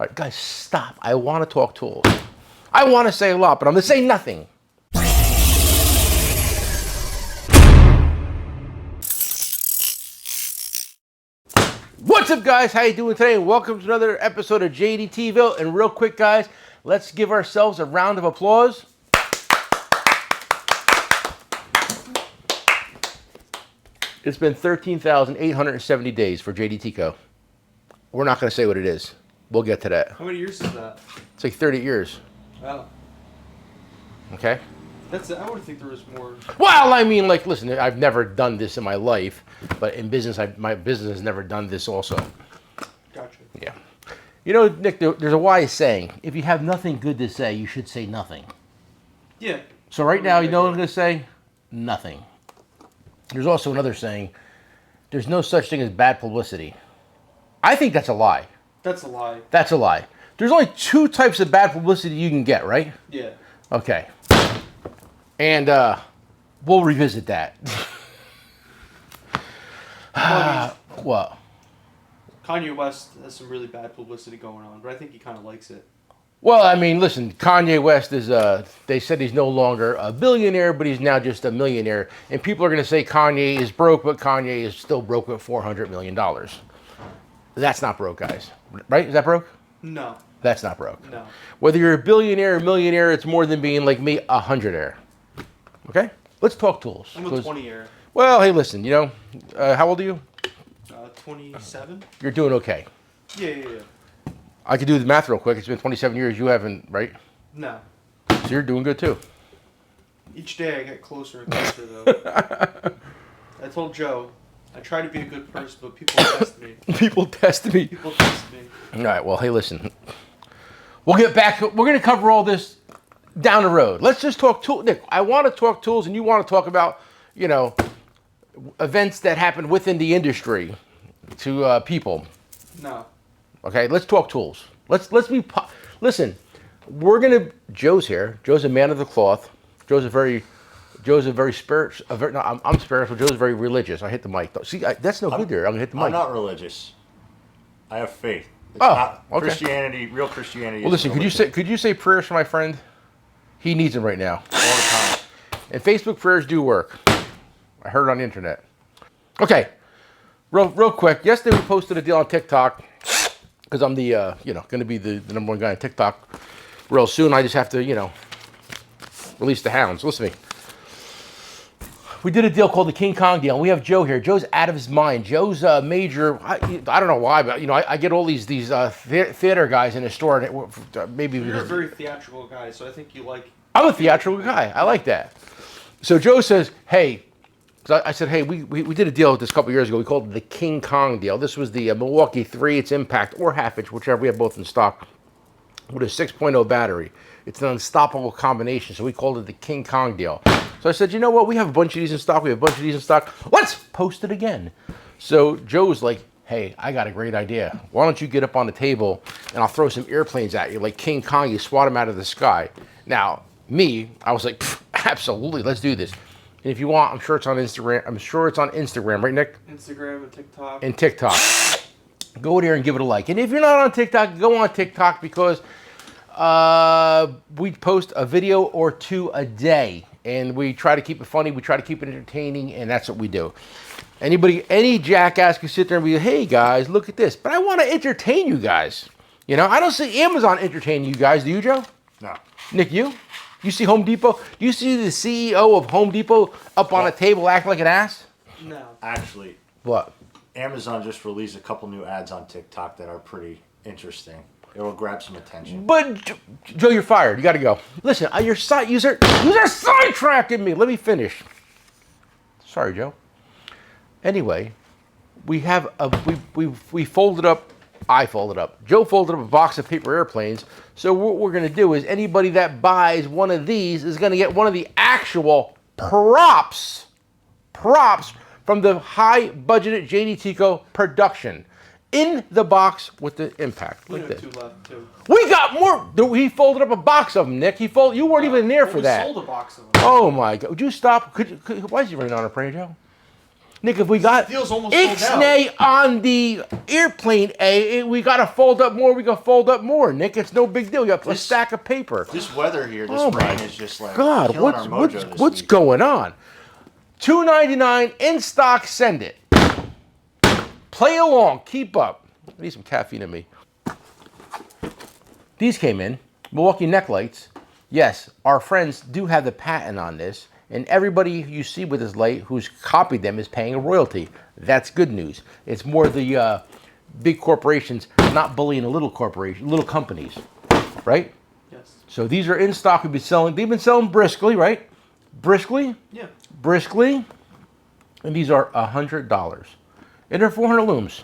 All right, guys, stop. I want to talk tools. I want to say a lot, but I'm going to say nothing. What's up, guys? How you doing today? And welcome to another episode of Jdtco. And real quick, guys, let's give ourselves a round of applause. It's been 13,870 days for Jdtco. We're not going to say what it is. We'll get to that. How many years is that? It's like 30 years. Wow. Okay? I would think there was more. Well, I mean, like, listen, I've never done this in my life, but in business, my business has never done this also. Gotcha. Yeah. You know, Nick, there's a wise saying. If you have nothing good to say, you should say nothing. Yeah. So right now, you know what I'm going to say? Nothing. There's also another saying. There's no such thing as bad publicity. I think that's a lie. That's a lie. That's a lie. There's only two types of bad publicity you can get, right? Yeah. Okay. And we'll revisit that. What? Kanye West has some really bad publicity going on, but I think he kind of likes it. Well, I mean, listen, Kanye West is, they said he's no longer a billionaire, but he's now just a millionaire. And people are going to say Kanye is broke, but Kanye is still broke with $400 million. That's not broke, guys. Right? Is that broke? No. That's not broke. No. Whether you're a billionaire or millionaire, it's more than being like me, a hundredaire. Okay? Let's talk tools. I'm a 20-year. Well, hey, listen, you know, how old are you? 27. You're doing okay. Yeah. I could do the math real quick. It's been 27 years. You haven't, right? No. So you're doing good, too. Each day I get closer and closer, though. I told Joe, I try to be a good person, but people test me. People test me. People test me. All right, well, hey, listen. We'll get back. We're going to cover all this down the road. Let's just talk tools. Nick, I want to talk tools, and you want to talk about, you know, events that happen within the industry to people. No. Okay, let's talk tools. Listen, we're going to, Joe's here. Joe's a man of the cloth. Joe's a very spiritual. I'm spiritual. Joe's very religious. I hit the mic. See, that's no good there. I'm going to hit the mic. I'm not religious. I have faith. It's not okay. Christianity, real Christianity. Well, listen, could you say prayers for my friend? He needs them right now. All the time. And Facebook prayers do work. I heard it on the internet. Okay, real quick. Yesterday we posted a deal on TikTok because I'm the going to be the number one guy on TikTok real soon. I just have to release the hounds. Listen to me. We did a deal called the King Kong deal, and we have Joe here. Joe's out of his mind. Joe's major. I don't know why, but I get all these theater guys in the store, and maybe you're a very theatrical guy, so I think you like. I'm a theatrical guy. I like that. So Joe says, "Hey," so I said, "Hey, we did a deal with this a couple years ago. We called it the King Kong deal. This was the Milwaukee 3, its Impact or half inch, whichever. We have both in stock with a 6.0 battery. It's an unstoppable combination, so we called it the King Kong deal." So I said, you know what? We have a bunch of these in stock. We have a bunch of these in stock. Let's post it again. So Joe's like, hey, I got a great idea. Why don't you get up on the table and I'll throw some airplanes at you like King Kong. You swat them out of the sky. Now, I was like, absolutely, let's do this. And if you want, I'm sure it's on Instagram. Right, Nick? Instagram and TikTok. And TikTok. Go there and give it a like. And if you're not on TikTok, go on TikTok because we post a video or two a day. And we try to keep it funny, we try to keep it entertaining, and that's what we do. Any jackass can sit there and be, hey guys, look at this. But I want to entertain you guys. I don't see Amazon entertaining you guys, do you, Joe? No. Nick, you? You see Home Depot? You see the CEO of Home Depot up on a table acting like an ass? No. Actually. What? Amazon just released a couple new ads on TikTok that are pretty interesting. It will grab some attention. But, Joe, you're fired. You got to go. Listen, you're sidetracking me. Let me finish. Sorry, Joe. Anyway, we have we folded up. I folded up. Joe folded up a box of paper airplanes. So what we're going to do is anybody that buys one of these is going to get one of the actual props from the high-budgeted Jdtco production. In the box with the Impact. We like have this. 2 left, too. We got more. He folded up a box of them, Nick. You weren't even there for that. We sold a box of them. Oh, my God. Would you stop? Why is he running on a prayer, Joe? Nick, if we got Steel's almost sold out. Ixnay on the airplane we got to fold up more, we can fold up more, Nick. It's no big deal. You got a stack of paper. This weather here, this Oh my rain is just like God, killing our mojo this what's week. going on? $2.99 in stock, send it. Play along, keep up. I need some caffeine in me. These came in, Milwaukee neck lights. Yes, our friends do have the patent on this, and everybody you see with this light who's copied them is paying a royalty. That's good news. It's more the big corporations not bullying the little companies, right? Yes. So these are in stock. They've been selling briskly, right? Briskly? Yeah. Briskly. And these are $100. And they're 400 looms.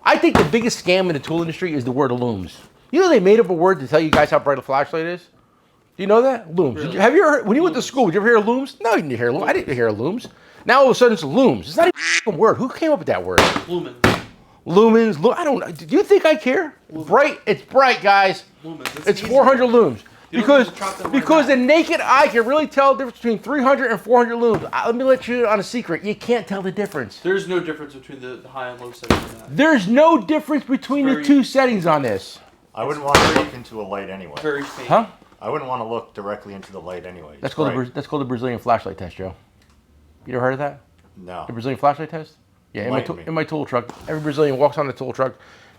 I think the biggest scam in the tool industry is the word looms. You know they made up a word to tell you guys how bright a flashlight is? Do you know that? Looms. Really? Have you ever heard, when you went to school, did you ever hear looms? No, you didn't hear looms. I didn't hear looms. Now all of a sudden it's looms. It's not even a word. Who came up with that word? Lumens. Lumens. I don't know. Do you think I care? Lumens. Bright. It's bright, guys. Lumens. It's 400 looms. You don't Because need to chop them because right the naked eye can really tell the difference between 300 and 400 looms. Let me let you in on a secret. You can't tell the difference. There's no difference between the high and low setting on that. There's no difference between the Very- two settings on this. I wouldn't want to look into a light anyway. Very faint. Huh? I wouldn't want to look directly into the light anyway. That's called the Brazilian flashlight test, Joe. You ever heard of that? No. The Brazilian flashlight test? Yeah, Enlighten me. in my tool truck, every Brazilian walks on the tool truck,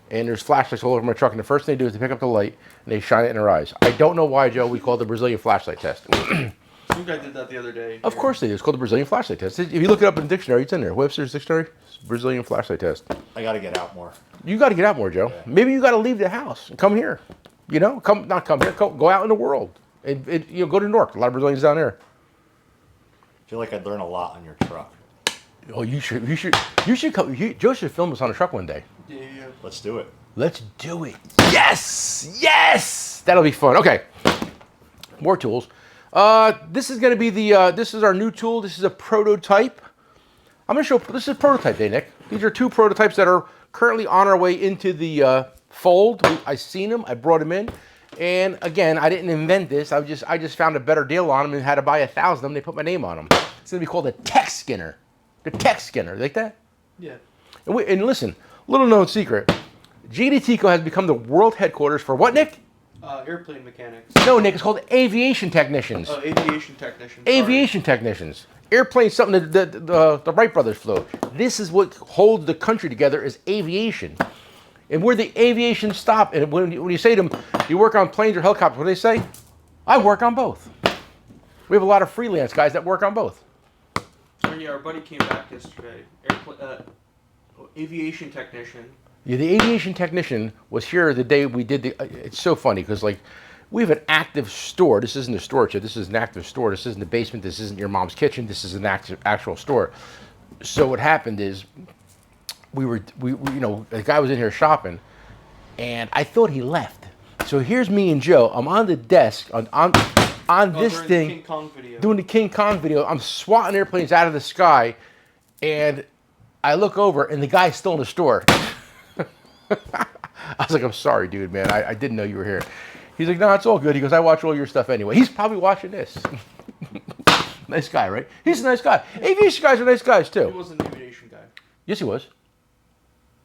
and there's flashlights all over my truck, and the first thing they do is they pick up the light, and they shine it in their eyes. I don't know why, Joe, we call it the Brazilian flashlight test. Some guy did that the other day. Of course they do. It's called the Brazilian flashlight test. If you look it up in the dictionary, it's in there. Webster's dictionary, it's Brazilian flashlight test. I got to get out more. You got to get out more, Joe. Yeah. Maybe you got to leave the house and come here. You know, not come here. Go out in the world. Go to Newark. A lot of Brazilians down there. I feel like I'd learn a lot on your truck. Oh, you should come. Joe should film us on a truck one day. Yeah. Let's do it. Let's do it. Yes. That'll be fun. Okay. More tools. This is going to be this is our new tool. This is a prototype. I'm going to show, this is prototype day, Nick. These are two prototypes that are currently on our way into the fold. I seen them, I brought them in. And again, I didn't invent this. I just found a better deal on them and had to buy 1,000 of them. They put my name on them. It's going to be called a tech skinner. The tech skinner, like that? Yeah. And listen, little known secret. Jdtco has become the world headquarters for what, Nick? Airplane mechanics. No, Nick, it's called aviation technicians. Oh, aviation technicians. Aviation technicians. Airplanes, something that the Wright brothers flew. This is what holds the country together is aviation. And where the aviation stop, and when you say to them, you work on planes or helicopters, what do they say? I work on both. We have a lot of freelance guys that work on both. Oh, yeah, our buddy came back yesterday. Aviation technician. Yeah, the aviation technician was here the day we did the. It's so funny because like we have an active store. This isn't a storage shed. This is an active store. This isn't the basement. This isn't your mom's kitchen. This is an actual store. So what happened is we the guy was in here shopping, and I thought he left. So here's me and Joe. I'm on the desk on this during thing the King Kong video. doing the King Kong video. I'm swatting airplanes out of the sky, and I look over, and the guy's still in the store. I was like, I'm sorry, dude, man. I didn't know you were here. He's like, no, it's all good. He goes, I watch all your stuff anyway. He's probably watching this. Nice guy, right? He's a nice guy. Aviation guys are nice guys, He too. wasn't an aviation guy. Yes, he was.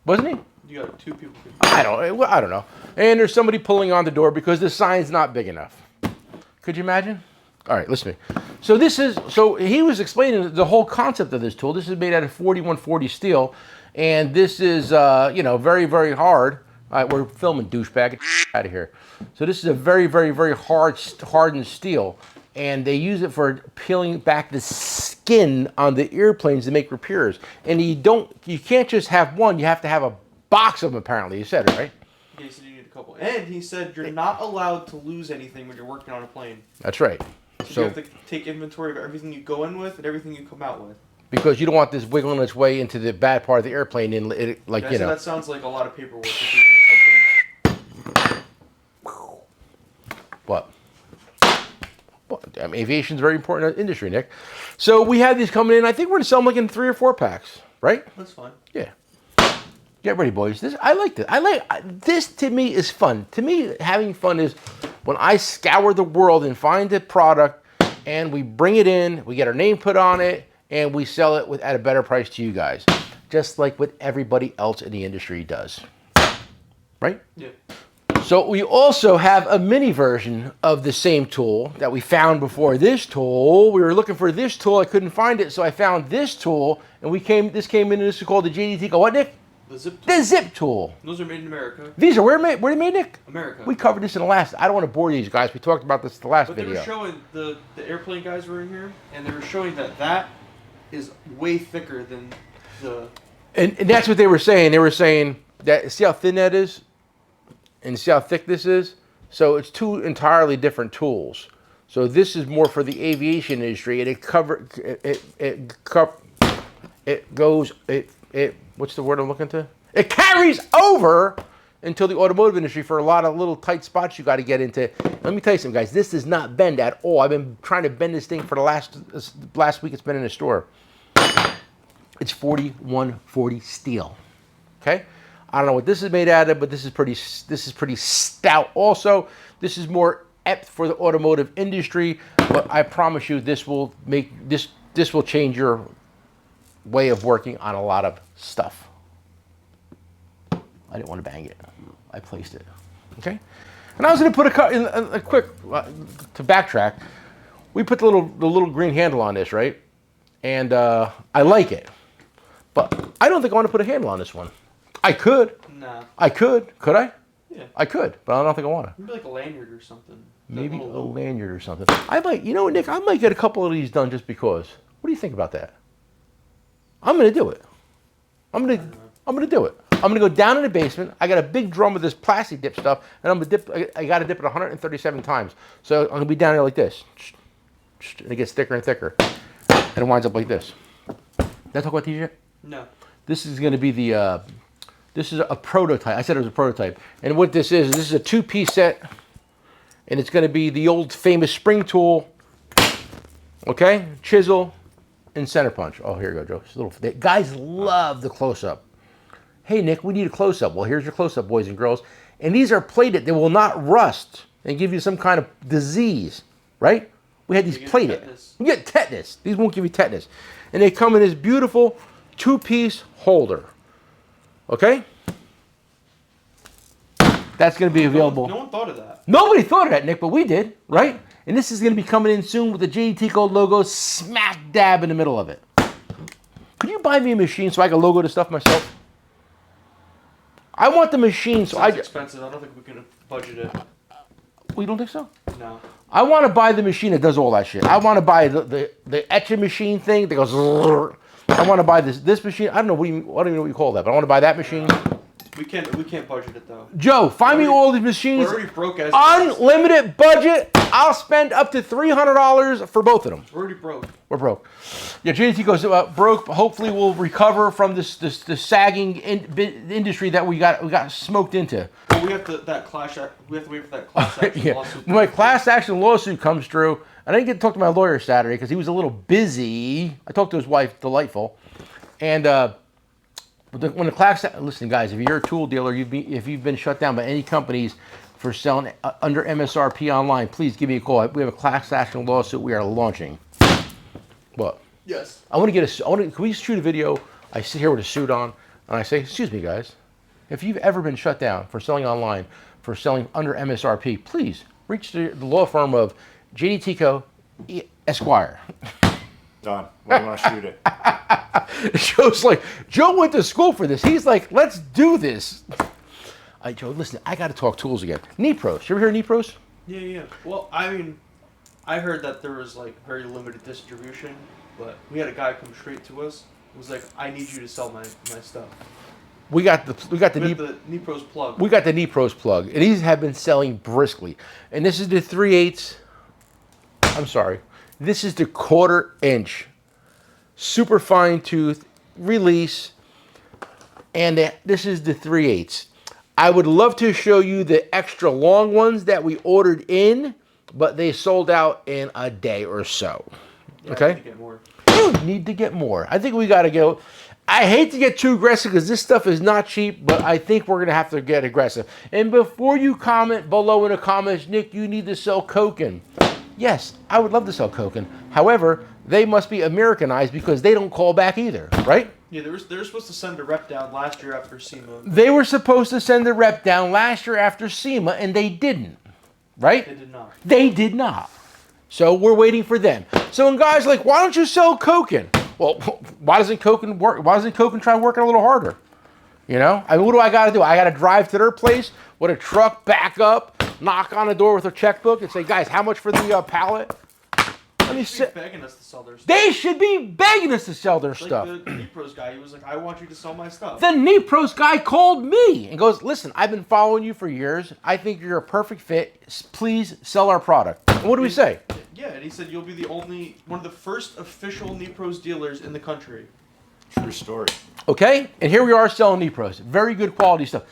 Wasn't he? You got two people. I don't know. And there's somebody pulling on the door because the sign's not big enough. Could you imagine? All right, listen to me. So he was explaining the whole concept of this tool. This is made out of 4140 steel, and this is very, very hard. All right, we're filming douchebag. Get out of here. So this is a very, very, very hardened steel, and they use it for peeling back the skin on the airplanes to make repairs. And you can't just have one. You have to have a box of them. Apparently, you said it right. Yeah, he said you need a couple. And he said you're not allowed to lose anything when you're working on a plane. That's right. So you have to take inventory of everything you go in with and everything you come out with. Because you don't want this wiggling its way into the bad part of the airplane, and Yeah, so that sounds like a lot of paperwork. If you do something. What? Well, aviation's a very important industry, Nick. So we have these coming in. I think we're gonna sell them like in 3 or 4 packs, right? That's fine. Yeah. Get ready, boys. I like this. This. To me is fun. To me, having fun is when I scour the world and find a product, and we bring it in. We get our name put on it, and we sell it at a better price to you guys, just like what everybody else in the industry does. Right? Yeah. So we also have a mini version of the same tool that we found before this tool. We were looking for this tool. I couldn't find it, so I found this tool, and this came in, and this is called the Jdtco. What, Nick? The zip tool. The zip tool. Those are made in America. These are where are they made, Nick? America. We covered this in the last. I don't want to bore these guys. We talked about this in the last But video. they were showing the airplane guys were in here, and they were showing that is way thicker than the. And that's what they were saying. They were saying that, see how thin that is? And see how thick this is? So it's two entirely different tools. So this is more for the aviation industry, and what's the word I'm looking to? It carries over into the automotive industry for a lot of little tight spots you got to get into. Let me tell you something, guys. This does not bend at all. I've been trying to bend this thing for the last week it's been in the store. It's 4140 steel. Okay? I don't know what this is made out of, but this is pretty stout also. This is more apt for the automotive industry, but I promise you this will change your way of working on a lot of stuff. I didn't want to bang it. I placed it. Okay? And I was going to put a quick to backtrack. We put the little green handle on this, right? And I like it. But I don't think I want to put a handle on this one. I could. Nah. I could. Could I? Yeah. I could, but I don't think I want to. Maybe like a lanyard or something. Maybe a lanyard or something. I might, you know what, Nick? I might get a couple of these done just because. What do you think about that? I'm going to do it. I'm going to do it. I'm going to go down in the basement. I got a big drum of this plastic dip stuff, and I'm going to dip. I got to dip it 137 times. So I'm going to be down there like this. And it gets thicker and thicker. And it winds up like this. Did I talk about these yet? No. This is going to be the, this is a prototype. I said it was a prototype. And what this is a two-piece set. And it's going to be the old famous spring tool. Okay? Chisel and center punch. Oh, here you go, Joe. Guys love the close-up. Hey, Nick, we need a close-up. Well, here's your close-up, boys and girls. And these are plated. They will not rust and give you some kind of disease, right? We had these plated. You get tetanus. These won't give you tetanus. And they come in this beautiful two-piece holder. Okay? That's going to be available. No one thought of that. Nobody thought of that, Nick, but we did, right? And this is going to be coming in soon with the Jdtco logo smack dab in the middle of it. Could you buy me a machine so I can logo the stuff myself? I want the machine so It's expensive. I don't think we can budget it. We don't think so? No. I want to buy the machine that does all that shit. I want to buy the etching machine thing that goes. I want to buy this machine. I don't know I don't even know what you call that, but I want to buy that machine. We can't budget it though. Joe, find me all these machines. We're already broke as unlimited budget. I'll spend up to $300 for both of them. We're already broke. We're broke. Yeah, Jdtco's broke. But hopefully, we'll recover from this sagging industry that we got smoked into. Well, we have to wait for that class action Yeah. lawsuit. When my class action lawsuit comes through, I didn't get to talk to my lawyer Saturday because he was a little busy. I talked to his wife, Delightful, and when the class, listen, guys, if you're a tool dealer, if you've been shut down by any companies for selling under MSRP online, please give me a call. We have a class action lawsuit we are launching. What? Yes. Can we shoot a video? I sit here with a suit on, and I say, excuse me, guys, if you've ever been shut down for selling online, for selling under MSRP, please reach the law firm of Jdtco Esquire. Done. When do you want to shoot it? Joe's like, Joe went to school for this. He's like, let's do this. Joe, listen, I got to talk tools again. Knee-pros. You ever hear of knee-pros? Yeah. Well, I mean, I heard that there was like very limited distribution, but we had a guy come straight to us. It was like, I need you to sell my stuff. We got the knee pros plug. We got the knee-pros plug, and these have been selling briskly. And this is the 3/8. I'm sorry. This is the 1/4 inch, super fine tooth release, and this is the 3/8. I would love to show you the extra long ones that we ordered in, but they sold out in a day or so. Yeah, okay? I need to get more. You need to get more. I think we got to go. I hate to get too aggressive because this stuff is not cheap, but I think we're going to have to get aggressive. And before you comment below in the comments, Nick, you need to sell Koken. Yes, I would love to sell Koken. However, they must be Americanized because they don't call back either, right? Yeah, they were supposed to send a rep down last year after SEMA. They were supposed to send the rep down last year after SEMA, and they didn't, right? They did not. They did not. So we're waiting for them. So when guys are like, why don't you sell Koken? Well, why doesn't Koken work? Why doesn't Koken try working a little harder? You know, I mean, what do I got to do? I got to drive to their place with a truck, back up, knock on the door with a checkbook, and say, guys, how much for the pallet? Let me They should sit. be begging us to sell their stuff. They should be begging us to sell their Like stuff. the Nipros guy, he was like, I want you to sell my stuff. The Nipros guy called me and goes, listen, I've been following you for years. I think you're a perfect fit. Please sell our product. And what do we say? Yeah, and he said you'll be one of the first official Nipros dealers in the country. True story. Okay? And here we are selling Nipros. Very good quality stuff.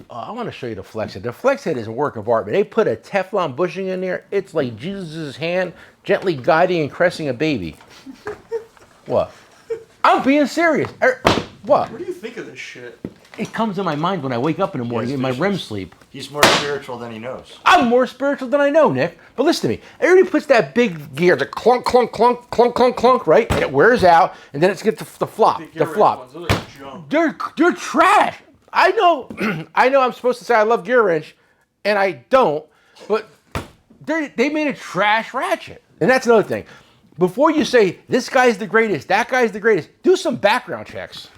I want to show you the flex head. The flex head is a work of art, but they put a Teflon bushing in there. It's like Jesus' hand gently guiding and caressing a baby. What? I'm being serious. What? What do you think of this shit? It comes in my mind when I wake up in the morning in my REM sleep. He's more spiritual than he knows. I'm more spiritual than I know, Nick. But listen to me. Everybody puts that big gear, the clunk, clunk, clunk, clunk, clunk, clunk, right? And it wears out, and then it's get the flop. The The Gear Wrench flop. ones, those are junk. They're trash. I know I know I'm supposed to say I love Gear Wrench, and I don't, but they made a trash ratchet. And that's another thing. Before you say, this guy's the greatest, that guy's the greatest, do some background checks.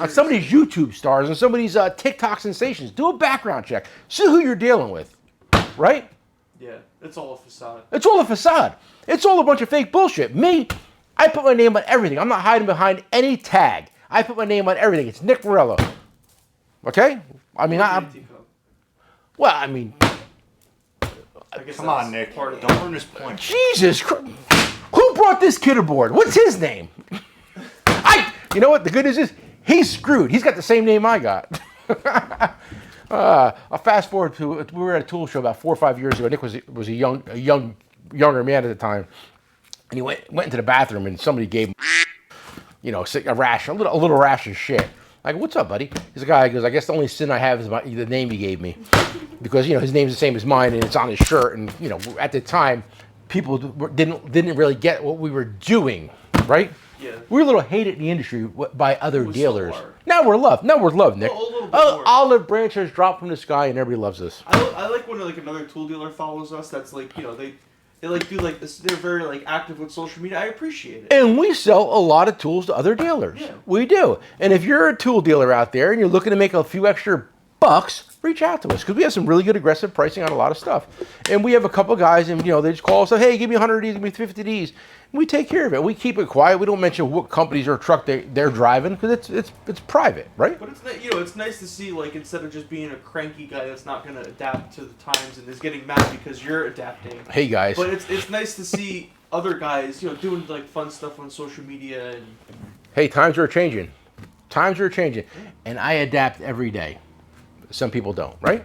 On some of these YouTube stars and some of these TikTok sensations, do a background check. See who you're dealing with, right? Yeah, it's all a facade. It's all a facade. It's all a bunch of fake bullshit. Me, I put my name on everything. I'm not hiding behind any tag. I put my name on everything. It's Nick Morello. Okay? I mean, Jdtco. well, I mean, I guess Come that's on, Nick. part of Don't ruin his point. Jesus Christ. Who brought this kid aboard? What's his name? You know what? The good news is, he's screwed. He's got the same name I got. I'll fast forward to, we were at a tool show about 4 or 5 years ago. Nick was a younger man at the time. And he went into the bathroom and somebody gave him, you know, a rash, a little rash of shit. I go, what's up, buddy? He's a guy who goes, I guess the only sin I have is the name he gave me. Because, you know, his name's the same as mine and it's on his shirt. And, you know, at the time, people didn't really get what we were doing, right? Yeah. We were a little hated in the industry by other We dealers. still are. Now we're loved. Now we're loved, Nick. A little bit more. Olive branches drop from the sky and everybody loves us. I like when like another tool dealer follows us. That's like, you know, they like do like this. They're very like active with social media. I appreciate it. And we sell a lot of tools to other dealers. Yeah. We do. And if you're a tool dealer out there and you're looking to make a few extra bucks, reach out to us because we have some really good aggressive pricing on a lot of stuff. And we have a couple guys and, you know, they just call us, hey, give me 100 of these, give me 50 of these. And we take care of it. We keep it quiet. We don't mention what companies or truck they're driving because it's private, right? But it's you know, it's nice to see like instead of just being a cranky guy that's not going to adapt to the times and is getting mad because you're adapting. Hey, guys. But it's nice to see other guys, you know, doing like fun stuff on social media and Hey, times are changing. Times are changing. And I adapt every day. Some people don't, right?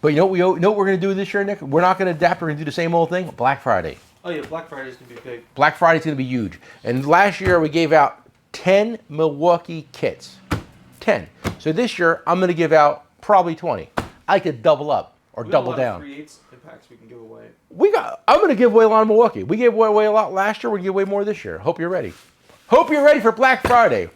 But you know what we're going to do this year, Nick? We're not going to adapt. We're going to do the same old thing. Black Friday. oh yeah, Black Friday's gonna be big. Black Friday's going to be huge. And last year we gave out 10 Milwaukee kits. 10. So this year I'm going to give out probably 20. I could double up or We got double a lot down. of 3/8 impacts we can give away. I'm going to give away a lot of Milwaukee. We gave away a lot last year. We're going to give away more this year. Hope you're ready. Hope you're ready for Black Friday.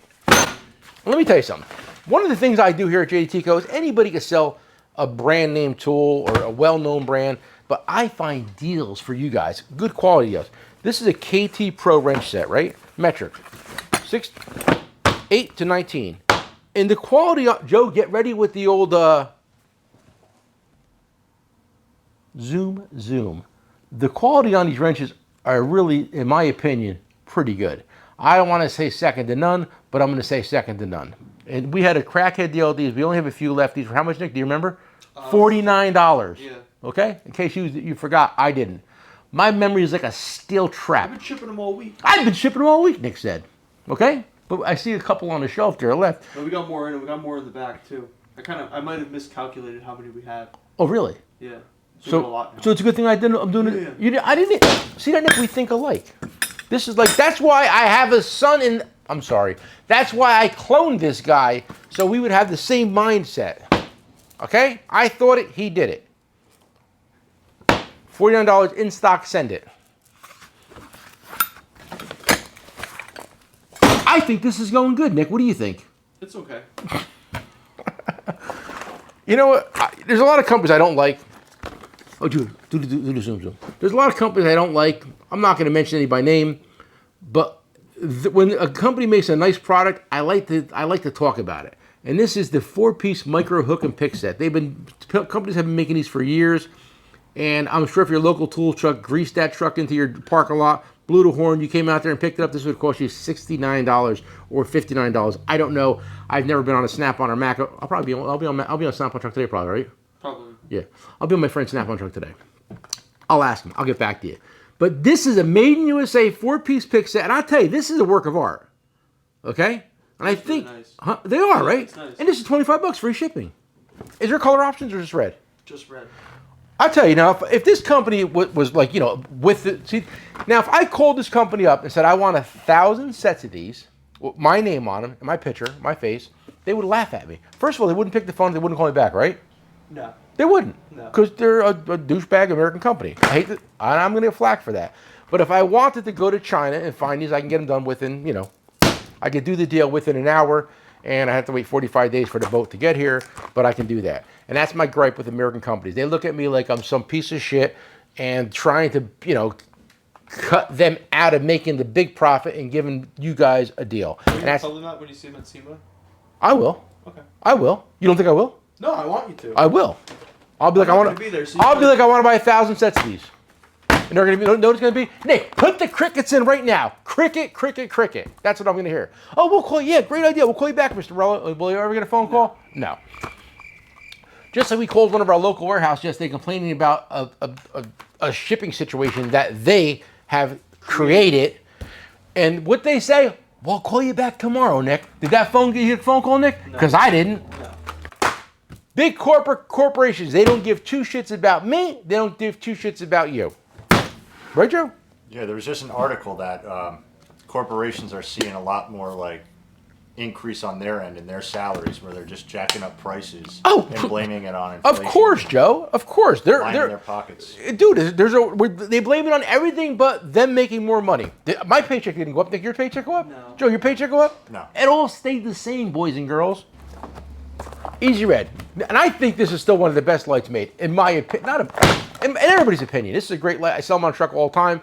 Let me tell you something. One of the things I do here at Jdtco is anybody can sell a brand name tool or a well-known brand, but I find deals for you guys, good quality deals. This is a KT Pro wrench set, right? Metric, 8 to 19. And the quality, Joe, get ready with the old zoom. The quality on these wrenches are really, in my opinion, pretty good. I don't want to say second to none, but I'm going to say second to none. And we had a crackhead deal with these. We only have a few left. These were how much, Nick? Do you remember? $49. Yeah. Okay? In case you forgot, I didn't. My memory is like a steel trap. I've been shipping them all week. I've been shipping them all week, Nick said. Okay? But I see a couple on the shelf there left. But we got more in it. We got more in the back too. I might have miscalculated how many we had. Oh, really? Yeah. We have a lot now. So it's a good thing I'm doing Yeah. it. I didn't see that, Nick. We think alike. This is like, that's why I have a son in, I'm sorry. That's why I cloned this guy so we would have the same mindset. Okay? I thought it, he did it. $49 in stock, send it. I think this is going good, Nick. What do you think? It's okay. You know what? There's a lot of companies I don't like. Oh, dude, do the zoom. There's a lot of companies I don't like. I'm not going to mention any by name, but when a company makes a nice product, I like to talk about it. And this is the 4-piece micro hook and pick set. Companies have been making these for years, and I'm sure if your local tool truck greased that truck into your parking lot, blew the horn, you came out there and picked it up, this would cost you $69 or $59. I don't know. I've never been on a Snap-on or Mac. I'll be on a Snap-on truck today, probably, right? Probably. Yeah, I'll be on my friend's Snap-on truck today. I'll ask him. I'll get back to you. But this is a made in USA 4-piece pick set, and I'll tell you, this is a work of art. Okay, and I think nice. They are, right? It's nice. And this is $25 free shipping. Is there color options or just red? Just red. I'll tell you now, if this company was like, you know, with it, see, now if I called this company up and said I want 1,000 sets of these, with my name on them, and my picture, my face, they would laugh at me. First of all, they wouldn't pick the phone, they wouldn't call me back, right? No. They wouldn't, No. because they're a douchebag American company. I hate that, and I'm going to get flack for that. But if I wanted to go to China and find these, I can get them done within, you know, I could do the deal within an hour, and I have to wait 45 days for the boat to get here, but I can do that. And that's my gripe with American companies. They look at me like I'm some piece of shit and trying to, you know, cut them out of making the big profit and giving you guys a deal. Will And you that's, tell them that when you see them at SEMA? I will. Okay. I will. You don't think I will? No, I want you to. I will. I'll be like, I'm I not want gonna be there, so to. you I'll can- be like, I want to buy 1,000 sets of these. And they're gonna be. Know what it's gonna be? Nick, put the crickets in right now. Cricket, cricket, cricket. That's what I'm gonna hear. Oh, we'll call you. Yeah, great idea. We'll call you back, Mr. Rella. Will you ever get a phone call? No. Just like we called one of our local warehouse yesterday complaining about a shipping situation that they have created, and what they say, we'll call you back tomorrow, Nick. Did that phone get you a phone call, Nick? Because I didn't. No. Big corporations, they don't give two shits about me. They don't give two shits about you. Right, Joe? Yeah, there was just an article that corporations are seeing a lot more like increase on their end in their salaries, where they're just jacking up prices and blaming it on inflation. Of course, Joe. Of course, Lining their pockets. Dude. They blame it on everything but them making more money. My paycheck didn't go up. Nick, your paycheck go up? No. Joe, your paycheck go up? No. It all stayed the same, boys and girls. Easy red, and I think this is still one of the best lights made, in my opinion. In everybody's opinion. This is a great light. I sell them on truck all the time,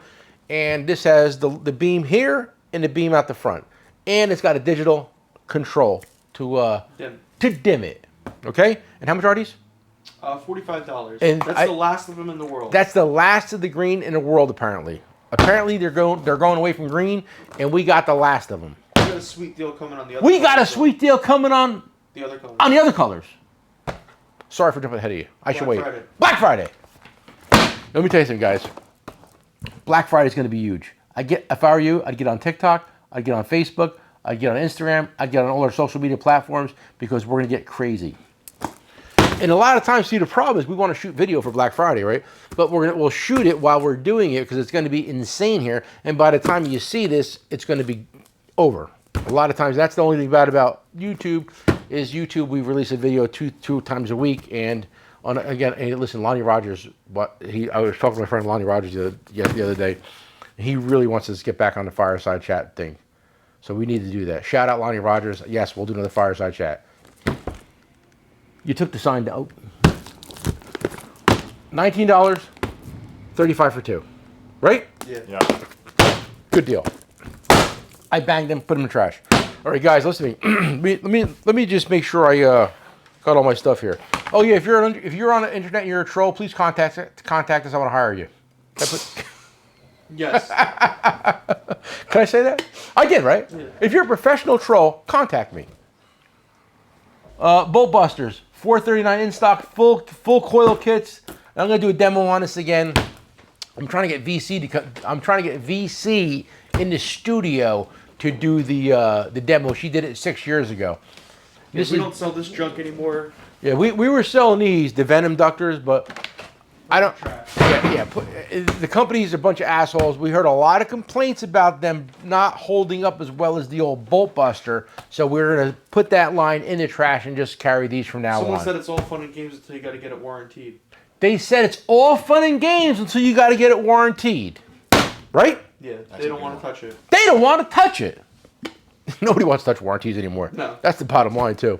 and this has the beam here and the beam out the front, and it's got a digital control to dim it. Okay, and how much are these? $45. And That's the last of them in the world. That's the last of the green in the world, apparently. Apparently, they're going away from green, and we got the last of them. We got a sweet deal coming on the other. We got a colors, sweet deal coming on The other colors. the other colors. Sorry for jumping ahead of you. I should wait. Friday. Black Friday. Let me tell you something, guys. Black Friday is going to be huge. If I were you, I'd get on TikTok, I'd get on Facebook, I'd get on Instagram, I'd get on all our social media platforms, because we're going to get crazy. And a lot of times, see, the problem is we want to shoot video for Black Friday, right? But we'll shoot it while we're doing it, because it's going to be insane here. And by the time you see this, it's going to be over. A lot of times, that's the only thing bad about YouTube, is YouTube, we release a video two times a week. And again, hey, listen, Lonnie Rogers, I was talking to my friend Lonnie Rogers the other day. He really wants us to get back on the fireside chat thing. So we need to do that. Shout out Lonnie Rogers. Yes, we'll do another fireside chat. You took the sign down. $19, 35 for two. Right? Yeah. Good deal. I banged them, put them in the trash. All right, guys, listen to me. let me just make sure I got all my stuff here. Oh yeah, if you're on the internet and you're a troll, please contact us. I want to hire you. Yes. Can I say that? I did, right? Yeah. If you're a professional troll, contact me. Bolt Busters, 439 in stock, full coil kits. I'm gonna do a demo on this again. I'm trying to get VC in the studio to do the demo. She did it 6 years ago. We don't sell this junk anymore. Yeah, we were selling these, the Venom ductors, but I don't. The company's a bunch of assholes. We heard a lot of complaints about them not holding up as well as the old Bolt Buster. So we're gonna put that line in the trash and just carry these from now Someone on. said it's all fun and games until you got to get it warranted. They said it's all fun and games until you got to get it warranted, right? Yeah, That's they a don't good want to one. touch it. They don't want to touch it. Nobody wants to touch warranties anymore. No. That's the bottom line, too.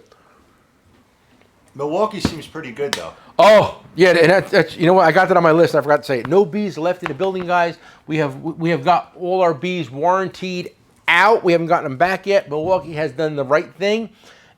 Milwaukee seems pretty good though. Oh, yeah, and that's you know what? I got that on my list. I forgot to say it. No bees left in the building, guys. We have got all our bees warrantied out. We haven't gotten them back yet. Milwaukee has done the right thing,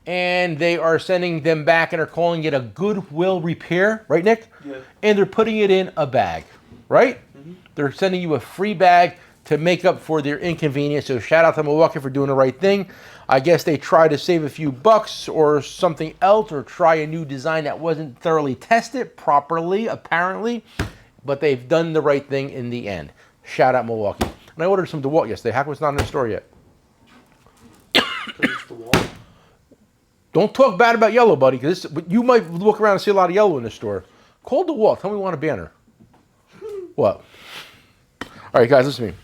and they are sending them back and are calling it a goodwill repair, right, Nick? Yeah. And they're putting it in a bag, right? Mm-hmm. They're sending you a free bag to make up for their inconvenience. So shout out to Milwaukee for doing the right thing. I guess they tried to save a few bucks or something else, or try a new design that wasn't thoroughly tested properly, apparently. But they've done the right thing in the end. Shout out Milwaukee. And I ordered some DeWalt yesterday. How come it's not in the store yet? It's the wall. Don't talk bad about yellow, buddy, because you might look around and see a lot of yellow in the store. Call DeWalt. Tell me we want a banner. What? All right, guys, listen to me.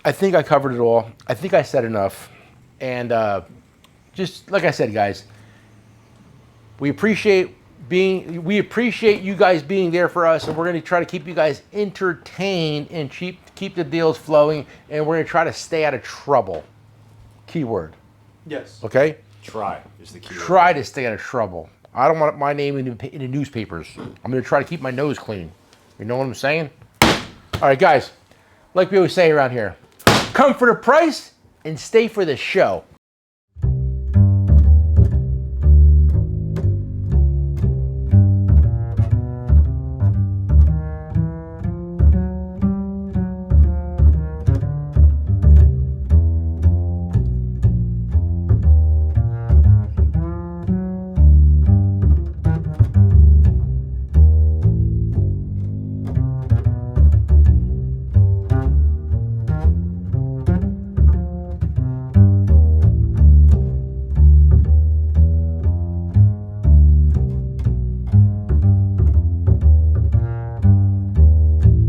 I think I covered it all. I think I said enough. And just like I said, guys, we appreciate you guys being there for us, and we're going to try to keep you guys entertained and keep the deals flowing, and we're going to try to stay out of trouble. Keyword. Yes. Okay? Try is the key. Try to stay out of trouble. I don't want my name in the newspapers. I'm going to try to keep my nose clean. You know what I'm saying? All right, guys. Like we always say around here, come for the price and stay for the show.